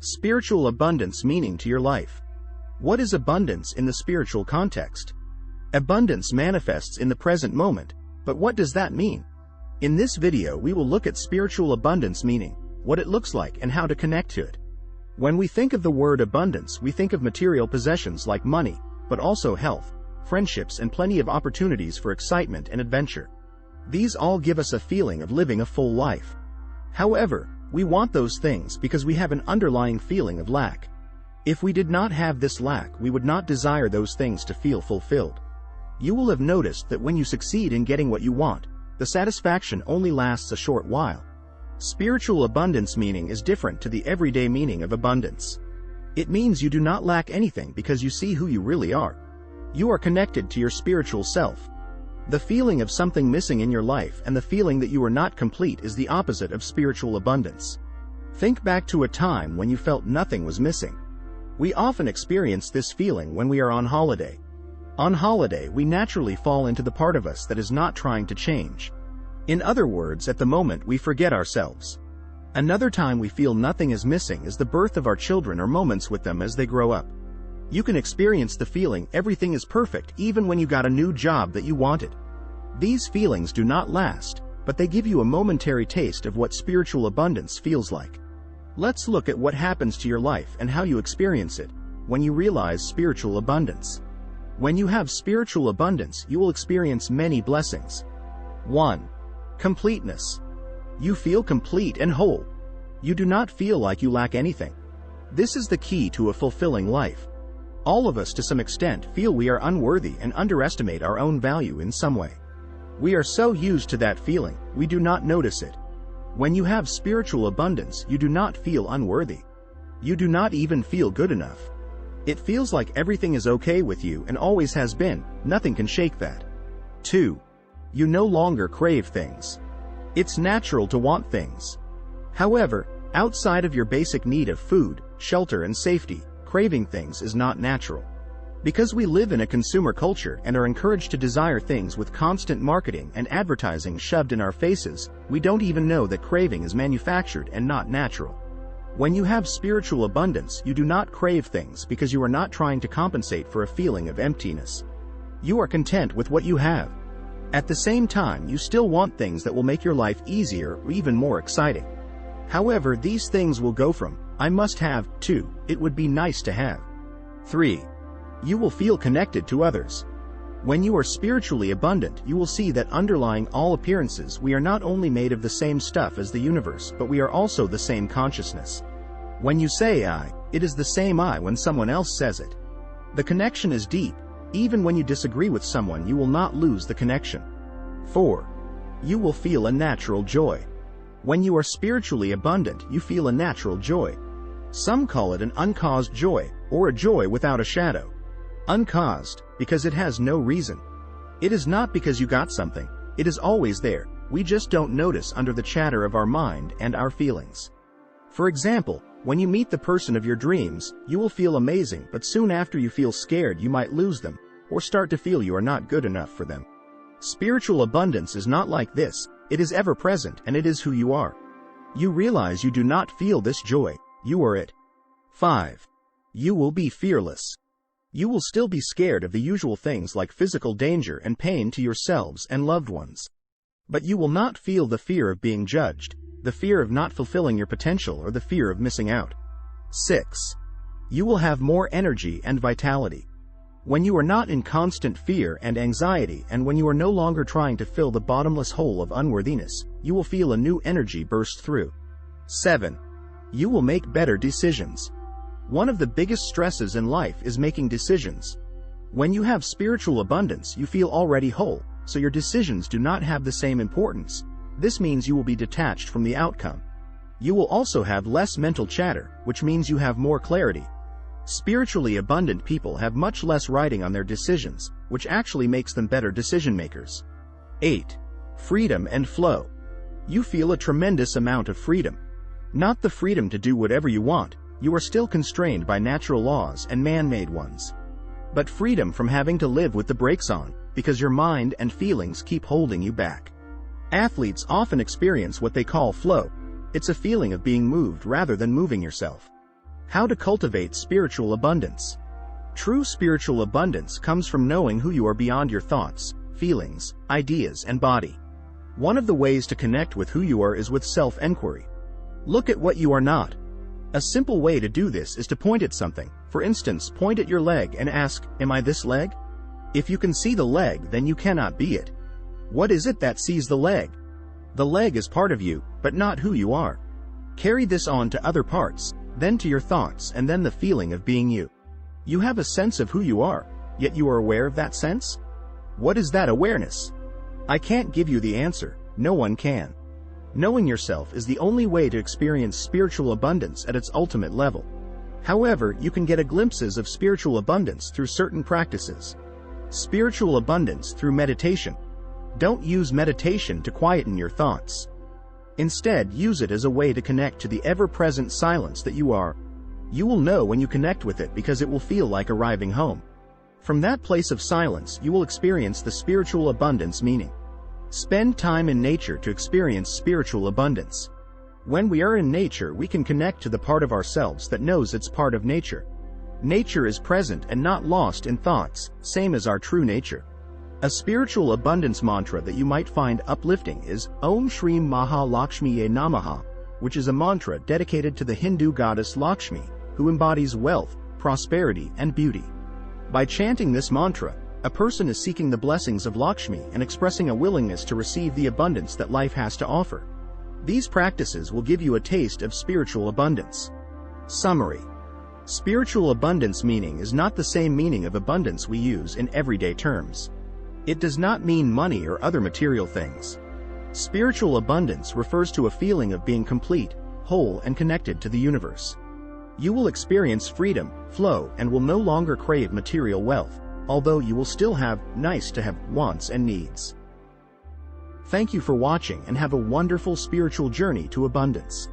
Spiritual abundance meaning to your life. What is abundance in the spiritual context? Abundance manifests in the present moment, but what does that mean? In this video we will look at spiritual abundance meaning, what it looks like and how to connect to it. When we think of the word abundance, we think of material possessions like money, but also health, friendships and plenty of opportunities for excitement and adventure. These all give us a feeling of living a full life. However, we want those things because we have an underlying feeling of lack. If we did not have this lack, we would not desire those things to feel fulfilled. You will have noticed that when you succeed in getting what you want, the satisfaction only lasts a short while. Spiritual abundance meaning is different to the everyday meaning of abundance. It means you do not lack anything because you see who you really are. You are connected to your spiritual self. The feeling of something missing in your life and the feeling that you are not complete is the opposite of spiritual abundance. Think back to a time when you felt nothing was missing. We often experience this feeling when we are on holiday. On holiday, we naturally fall into the part of us that is not trying to change. In other words, at the moment we forget ourselves. Another time we feel nothing is missing is the birth of our children or moments with them as they grow up. You can experience the feeling everything is perfect even when you got a new job that you wanted. These feelings do not last, but they give you a momentary taste of what spiritual abundance feels like. Let's look at what happens to your life and how you experience it when you realize spiritual abundance. When you have spiritual abundance, you will experience many blessings. 1. Completeness. You feel complete and whole. You do not feel like you lack anything. This is the key to a fulfilling life. All of us to some extent feel we are unworthy and underestimate our own value in some way. We are so used to that feeling, we do not notice it. When you have spiritual abundance, you do not feel unworthy. You do not even feel good enough. It feels like everything is okay with you and always has been, nothing can shake that. 2. You no longer crave things. It's natural to want things. However, outside of your basic need of food, shelter and safety, craving things is not natural. Because we live in a consumer culture and are encouraged to desire things with constant marketing and advertising shoved in our faces, we don't even know that craving is manufactured and not natural. When you have spiritual abundance, you do not crave things because you are not trying to compensate for a feeling of emptiness. You are content with what you have. At the same time, you still want things that will make your life easier or even more exciting. However, these things will go from, I must have, to, it would be nice to have. 3. You will feel connected to others. When you are spiritually abundant, you will see that underlying all appearances, we are not only made of the same stuff as the universe, but we are also the same consciousness. When you say I, it is the same I when someone else says it. The connection is deep. Even when you disagree with someone, you will not lose the connection. 4. You will feel a natural joy. When you are spiritually abundant, you feel a natural joy. Some call it an uncaused joy, or a joy without a shadow. Uncaused, because it has no reason. It is not because you got something, it is always there, we just don't notice under the chatter of our mind and our feelings. For example, when you meet the person of your dreams, you will feel amazing, but soon after you feel scared you might lose them, or start to feel you are not good enough for them. Spiritual abundance is not like this, it is ever present and it is who you are. You realize you do not feel this joy, you are it. 5. You will be fearless. You will still be scared of the usual things like physical danger and pain to yourselves and loved ones. But you will not feel the fear of being judged, the fear of not fulfilling your potential or the fear of missing out. 6. You will have more energy and vitality. When you are not in constant fear and anxiety and when you are no longer trying to fill the bottomless hole of unworthiness, you will feel a new energy burst through. 7. You will make better decisions. One of the biggest stresses in life is making decisions. When you have spiritual abundance, you feel already whole, so your decisions do not have the same importance. This means you will be detached from the outcome. You will also have less mental chatter, which means you have more clarity. Spiritually abundant people have much less writing on their decisions, which actually makes them better decision makers. 8. Freedom and flow. You feel a tremendous amount of freedom. Not the freedom to do whatever you want, you are still constrained by natural laws and man-made ones. But freedom from having to live with the brakes on, because your mind and feelings keep holding you back. Athletes often experience what they call flow. It's a feeling of being moved rather than moving yourself. How to cultivate spiritual abundance. True spiritual abundance comes from knowing who you are beyond your thoughts, feelings, ideas, and body. One of the ways to connect with who you are is with self-enquiry. Look at what you are not. A simple way to do this is to point at something. For instance, point at your leg and ask, "Am I this leg?" If you can see the leg, then you cannot be it. What is it that sees the leg? The leg is part of you, but not who you are. Carry this on to other parts, then to your thoughts, and then the feeling of being you. You have a sense of who you are, yet you are aware of that sense? What is that awareness? I can't give you the answer, no one can. Knowing yourself is the only way to experience spiritual abundance at its ultimate level. However, you can get glimpses of spiritual abundance through certain practices. Spiritual abundance through meditation. Don't use meditation to quieten your thoughts. Instead, use it as a way to connect to the ever-present silence that you are. You will know when you connect with it because it will feel like arriving home. From that place of silence, you will experience the spiritual abundance meaning. Spend time in nature to experience spiritual abundance. When we are in nature, we can connect to the part of ourselves that knows it's part of nature. Nature is present and not lost in thoughts, same as our true nature. A spiritual abundance mantra that you might find uplifting is Om Shri Maha Lakshmiye Namaha, which is a mantra dedicated to the Hindu goddess Lakshmi, who embodies wealth, prosperity, and beauty. By chanting this mantra, a person is seeking the blessings of Lakshmi and expressing a willingness to receive the abundance that life has to offer. These practices will give you a taste of spiritual abundance. Summary. Spiritual abundance meaning is not the same meaning of abundance we use in everyday terms. It does not mean money or other material things. Spiritual abundance refers to a feeling of being complete, whole, and connected to the universe. You will experience freedom, flow, and will no longer crave material wealth, although you will still have nice to have wants and needs. Thank you for watching and have a wonderful spiritual journey to abundance.